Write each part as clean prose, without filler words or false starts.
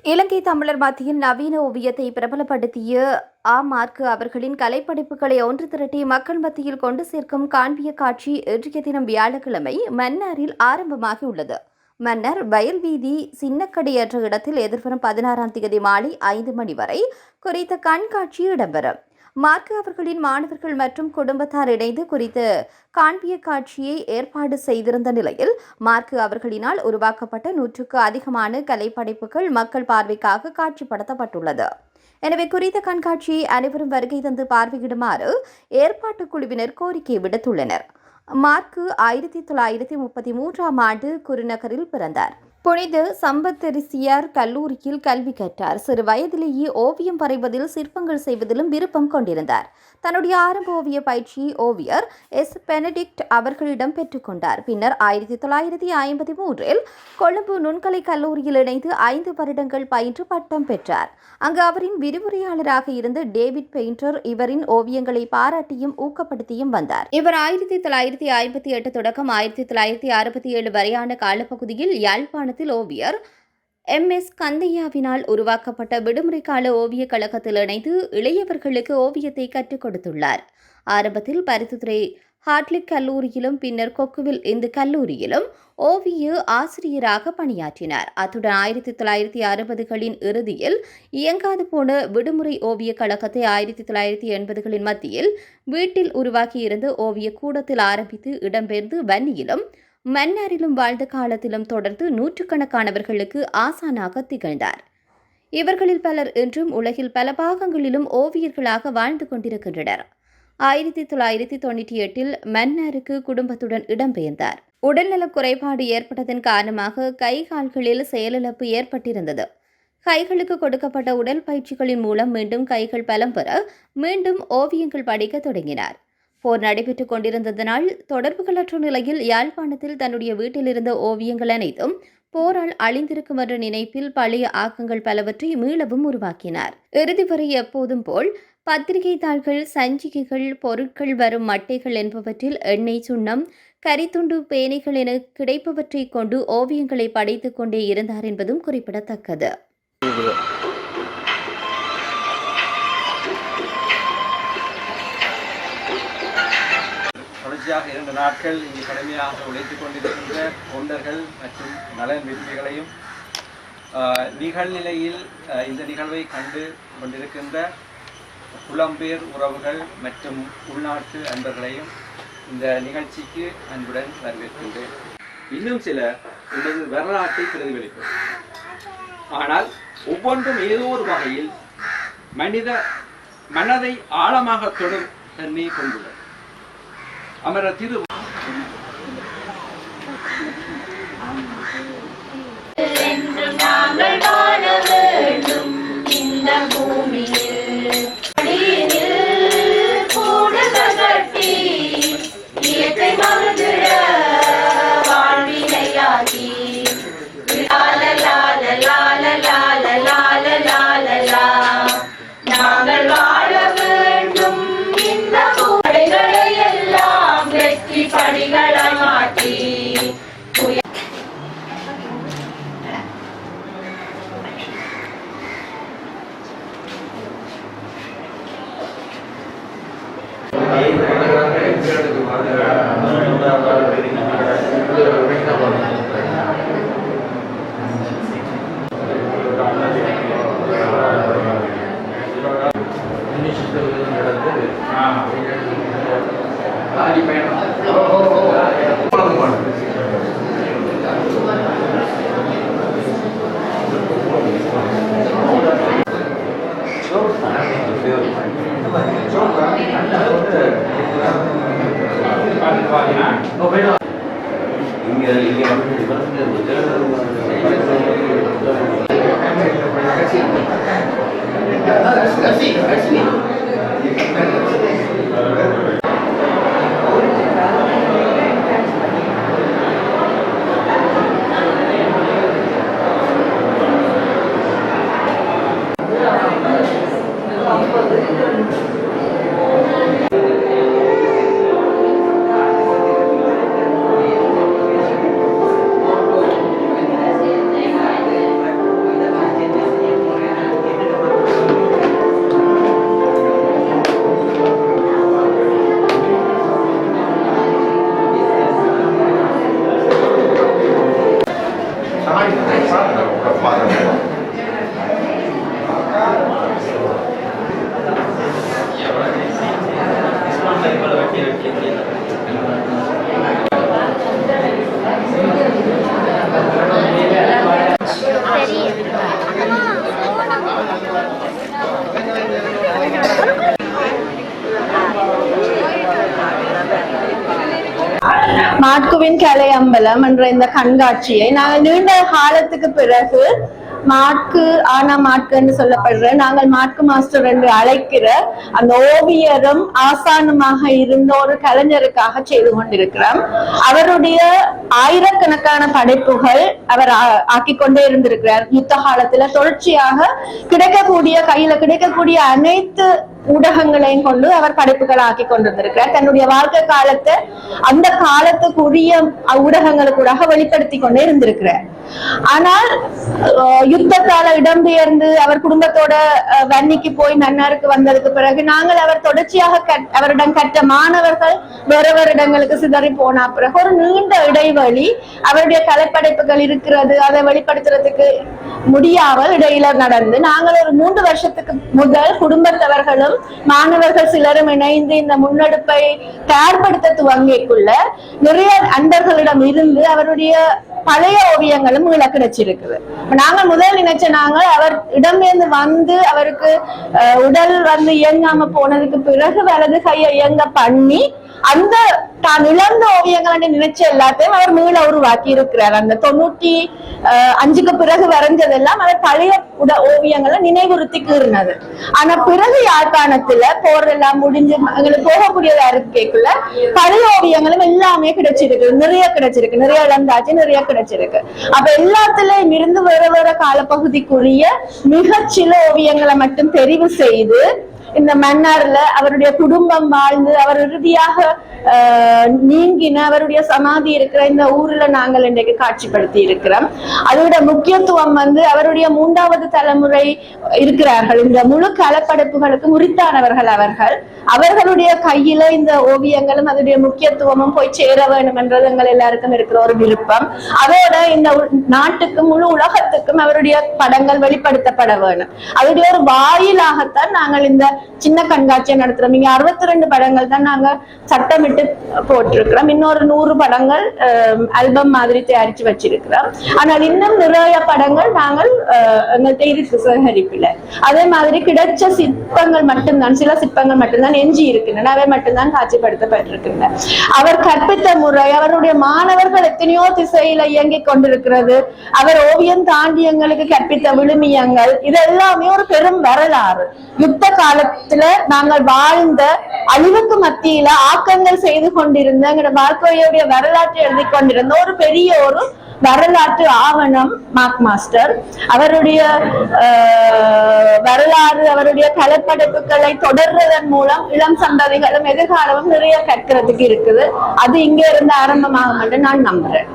இலங்கை தமிழர் மத்தியில் நவீன ஓவியத்தை பிரபலப்படுத்திய மார்க்கு அவர்களின் கலைப்படைப்புகளை ஒன்று திரட்டி மக்கள் மத்தியில் கொண்டு சேர்க்கும் காண்பிய காட்சி இன்றைய தினம் வியாழக்கிழமை மன்னாரில் ஆரம்பமாகியுள்ளது. மன்னார் வயல்வீதி சின்னக்கடை என்ற இடத்தில் எதிர்வரும் 16ஆம் தேதி மாலை 5 மணி வரை குறித்த கண்காட்சி இடம்பெறும். மார்க்கு அவர்களின் மாணவர்கள் மற்றும் குடும்பத்தார் இணைந்து குறித்த காண்பிய காட்சியை ஏற்பாடு செய்திருந்த நிலையில் மார்க்கு அவர்களினால் உருவாக்கப்பட்ட 100க்கு அதிகமான கலைப்படைப்புகள் மக்கள் பார்வைக்காக காட்சிப்படுத்தப்பட்டுள்ளது. எனவே குறித்த கண்காட்சியை அனைவரும் வருகை தந்து பார்வையிடுமாறு ஏற்பாட்டு குழுவினர் கோரிக்கை விடுத்துள்ளனர். மார்க்கு 1933ஆம் ஆண்டு குருநகரில் பிறந்தார். புனித சம்பத்தரிசியார் கல்லூரியில் கல்வி கற்றார். சிறு வயதிலேயே ஓவியம் வரைவதில் சிற்பங்கள் செய்வதிலும் விருப்பம் கொண்டிருந்தார். தன்னுடைய ஆரம்ப ஓவிய பயிற்சி ஓவியர் எஸ். பெனடிக்ட் அவர்களிடம் பெற்றுக்கொண்டார். பின்னர் 1953இல் கொழும்பு நுண்கலை கல்லூரியில் இணைந்து 5 வருடங்கள் பயின்று பட்டம் பெற்றார். அங்கு அவரின் விரிவுரையாளராக இருந்த டேவிட் பெயிண்டர் இவரின் ஓவியங்களை பாராட்டியும் ஊக்கப்படுத்தியும் வந்தார். இவர் 1958 தொடக்கம் 1967 வரையான காலப்பகுதியில் யாழ்ப்பாண ஓவியர் MS கந்தையாவினால் உருவாக்கப்பட்ட விடுமுறை கால ஓவிய கழகத்தில் இணைந்து இளையவர்களுக்கு ஓவியத்தை கற்றுக் கொடுத்துள்ளார். ஆரம்பத்தில் பருத்தித்துறை ஹார்ட்லிக் கல்லூரியிலும் பின்னர் கொக்குவில் இந்து கல்லூரியிலும் ஓவிய ஆசிரியராக பணியாற்றினார். அத்துடன் 1960களின் இறுதியில் இயங்காது போன விடுமுறை ஓவிய கழகத்தை 1980களின் மத்தியில் வீட்டில் உருவாக்கியிருந்த ஓவிய கூடத்தில் ஆரம்பித்து இடம்பெயர்ந்து வன்னியிலும் மன்னாரிலும் வாழ்ந்த காலத்திலும் தொடர்ந்து நூற்றுக்கணக்கானவர்களுக்கு ஆசானாக திகழ்ந்தார். இவர்களில் பலர் இன்றும் உலகில் பல பாகங்களிலும் ஓவியர்களாக வாழ்ந்து கொண்டிருக்கின்றனர். 1998இல் மன்னாருக்கு குடும்பத்துடன் இடம்பெயர்ந்தார். உடல்நலக் குறைபாடு ஏற்பட்டதன் காரணமாக கை கால்களில் செயலிழப்பு ஏற்பட்டிருந்தது. கைகளுக்கு கொடுக்கப்பட்ட உடல் பயிற்சிகளின் மூலம் மீண்டும் கைகள் பலம் பெற மீண்டும் ஓவியங்கள் படிக்க தொடங்கினார். போர் நடைபெற்றுக் கொண்டிருந்ததனால் தொடர்புகளற்ற நிலையில் யாழ்ப்பாணத்தில் தன்னுடைய வீட்டில் இருந்த ஓவியங்கள் அனைத்தும் போரால் அழிந்திருக்கும் என்ற நினைப்பில் பழைய ஆக்கங்கள் பலவற்றை மீளவும் உருவாக்கினார். இறுதி வரை எப்போதும் போல் பத்திரிகை தாள்கள், சஞ்சிகைகள், பொருட்கள் வரும் மட்டைகள் என்பவற்றில் எண்ணெய், சுண்ணம், கரித்துண்டு, பேனைகள் என கிடைப்பவற்றை கொண்டு ஓவியங்களை படைத்துக் கொண்டே இருந்தார் என்பதும் குறிப்பிடத்தக்கது. தொடர்ச்சியாக 2 நாட்கள் இங்கு கடுமையாக உழைத்துக் கொண்டிருக்கின்ற தொண்டர்கள் மற்றும் நலன் விரும்பிகளையும் நிகழ்நிலையில் இந்த நிகழ்வை கண்டு கொண்டிருக்கின்ற புலம்பெயர் உறவுகள் மற்றும் உள்நாட்டு அன்பர்களையும் இந்த நிகழ்ச்சிக்கு அன்புடன் வரவேற்கின்றேன். இன்னும் சில எனது வரலாற்றை பிரதிபலிக்கும், ஆனால் ஒவ்வொன்றும் ஏதோ ஒரு வகையில் மனதை ஆழமாக தொடும் தன்மை கொண்டுள்ளது. அமரர் திரு நாங்கள் வாழ வேண்டும் இந்த பூமியில் கூடுதட்டி இயற்கை மகிழ்ந்திட வாழ்வினையாகி நாங்கள் வாழ வேண்டும் இந்த பூடைகளை எல்லாம் வெற்றி படிகளை மாற்றி மாட்குவின் கலை அம்பலம் என்ற இந்த கண்காட்சியை நாங்கள் நீண்ட காலத்துக்கு பிறகு மாட்கு மாட்குன்னு சொல்லப்படுற நாங்கள் மாட்கு மாஸ்டர் என்று அழைக்கிற அந்த ஓவியரும் ஆசானுமாக இருந்த ஒரு கலைஞருக்காக செய்து கொண்டிருக்கிறோம். அவருடைய ஆயிரக்கணக்கான படைப்புகள் அவர் ஆக்கி கொண்டே இருந்திருக்கிறார். யுத்த காலத்துல தொடர்ச்சியாக கையில கிடைக்கக்கூடிய அனைத்து ஊடகங்களையும் கொண்டு அவர் படைப்புகள் ஆக்கி கொண்டிருந்திருக்கிறார். தன்னுடைய வாழ்க்கை காலத்தை அந்த காலத்துக்குரிய ஊடகங்களுக்கூடாக வெளிப்படுத்தி கொண்டே இருந்திருக்கிறார். ஆனால் யுத்தத்தால இடம்பெயர்ந்து அவர் குடும்பத்தோட வன்னிக்கு போய் மன்னாருக்கு வந்ததுக்கு பிறகு நாங்கள் அவர் தொடர்ச்சியாக அவரிடம் கற்ற மாணவர்கள் வேற இடங்களுக்கு சிதறி போன பிறகு ஒரு நீண்ட இடைவெளி அவருடைய கலைப்படைப்புகள் இருக்கிறது. அதை வெளிப்படுத்துறதுக்கு முடியாமல் இடையில நடந்து நாங்கள் ஒரு 3 வருஷத்துக்கு முதல் குடும்பத்தவர்களும் மாணவர்கள் சிலரும் இணைந்து இந்த முன்னெடுப்பை தயார்படுத்த துவங்கிக்குள்ள நிறைய அன்பர்களிடம் இருந்து அவருடைய பழைய ஓவியங்களும் கிடைச்சிருக்குது. நாங்கள் முதல் நினைச்ச அவர் இடம்பெயர்ந்து வந்து அவருக்கு உடல் இயங்காம போனதுக்கு பிறகு வலது கையை இயங்க பண்ணி அந்த தான் இழந்த ஓவியங்களை நினைச்ச எல்லாத்தையும் அவர் மீள உருவாக்கி இருக்கிறார். அந்த 95க்கு பிறகு வரைஞ்சதெல்லாம் அவர் பழைய ஓவியங்களை நினைவுறுத்தி கீறினது. ஆனா பிறகு யாழ்ப்பாணத்துல போறதெல்லாம் முடிஞ்சு எங்களுக்கு போகக்கூடியதா இருக்கக்குள்ள பழைய ஓவியங்களும் எல்லாமே கிடைச்சிருக்கு. நிறைய இழந்தாச்சு, நிறைய கிடைச்சிருக்கு. அப்ப எல்லாத்துலயும் இருந்து வேற காலப்பகுதிக்குரிய மிகச்சில ஓவியங்களை மட்டும் தெரிவு செய்து இந்த மன்னார்ல அவருடைய குடும்பம் வாழ்ந்து அவர் இறுதியாக நீங்கின அவருடைய சமாதி இருக்கிற இந்த ஊர்ல நாங்கள் இன்றைக்கு காட்சிப்படுத்தி இருக்கிறோம். அதோட முக்கியத்துவம் அவருடைய 3வது தலைமுறை இருக்கிறார்கள். இந்த முழு கலப்படைப்புகளுக்கு உரித்தானவர்கள் அவர்களுடைய கையில இந்த ஓவியங்களும் அதனுடைய முக்கியத்துவமும் போய் சேர வேண்டும் என்றது எங்கள் எல்லாருக்கும் இருக்கிற ஒரு விருப்பம். அதோட இந்த நாட்டுக்கும் முழு உலகத்துக்கும் அவருடைய படங்கள் வெளிப்படுத்தப்பட வேண்டும். அதனுடைய ஒரு வாயிலாகத்தான் நாங்கள் இந்த சின்ன கண்காட்சியை நடத்துறோம். இங்க 62 படங்கள் தான் நாங்க சட்டமிட்டு போட்டிருக்கிறோம். இன்னொரு 100 படங்கள் ஆல்பம் மாதிரி தயாரிச்சு வச்சிருக்கிறோம். ஆனால் இன்னும் நிறைய படங்கள் நாங்கள் எங்கள்கிட்ட இருக்கு சேகரிப்புல. அதே மாதிரி கிடைச்ச சிற்பங்கள் மட்டும்தான், சில சிற்பங்கள் மட்டும்தான் எஞ்சி இருக்கின்றன. அவை மட்டும்தான் காட்சிப்படுத்தப்பட்டிருக்கின்றன. அவர் கற்பித்த முறை, அவருடைய மாணவர்கள் எத்தனையோ திசையில இயங்கிக் கொண்டிருக்கிறது. அவர் ஓவியம் தாண்டி எங்களுக்கு கற்பித்த விழுமியங்கள், இதெல்லாமே ஒரு பெரும் வரலாறு. யுத்த காலத்துல நாங்கள் வாழ்ந்த அழிவுக்கு மத்தியில ஆக்கங்கள் செய்து கொண்டிருந்த எங்களோட வாழ்க்கையுடைய வரலாற்றை எழுதி கொண்டிருந்த ஒரு பெரிய ஒரு வரலாற்று ஆவணம் மார்க் மாஸ்டர். அவருடைய வரலாறு, அவருடைய கலைப்படைப்புகளை தொடர்றதன் மூலம் இளம் சந்ததிகளும் எதிர்காலமும் நிறைய கற்கிறதுக்கு இருக்குது. அது இங்க இருந்து ஆரம்பமாகும் என்று நான் நம்புறேன்.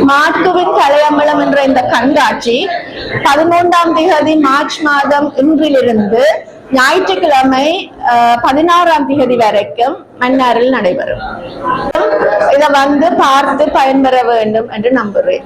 மாட்குவின் கலையம்பலம் என்ற இந்த கண்காட்சி 13ஆம் தேதி மார்ச் மாதம் இன்றிலிருந்து ஞாயிற்றுக்கிழமை 16ஆம் தேதி வரைக்கும் மன்னாரில் நடைபெறும். இதை பார்த்து பயன்பெற வேண்டும் என்று நம்புகிறேன்.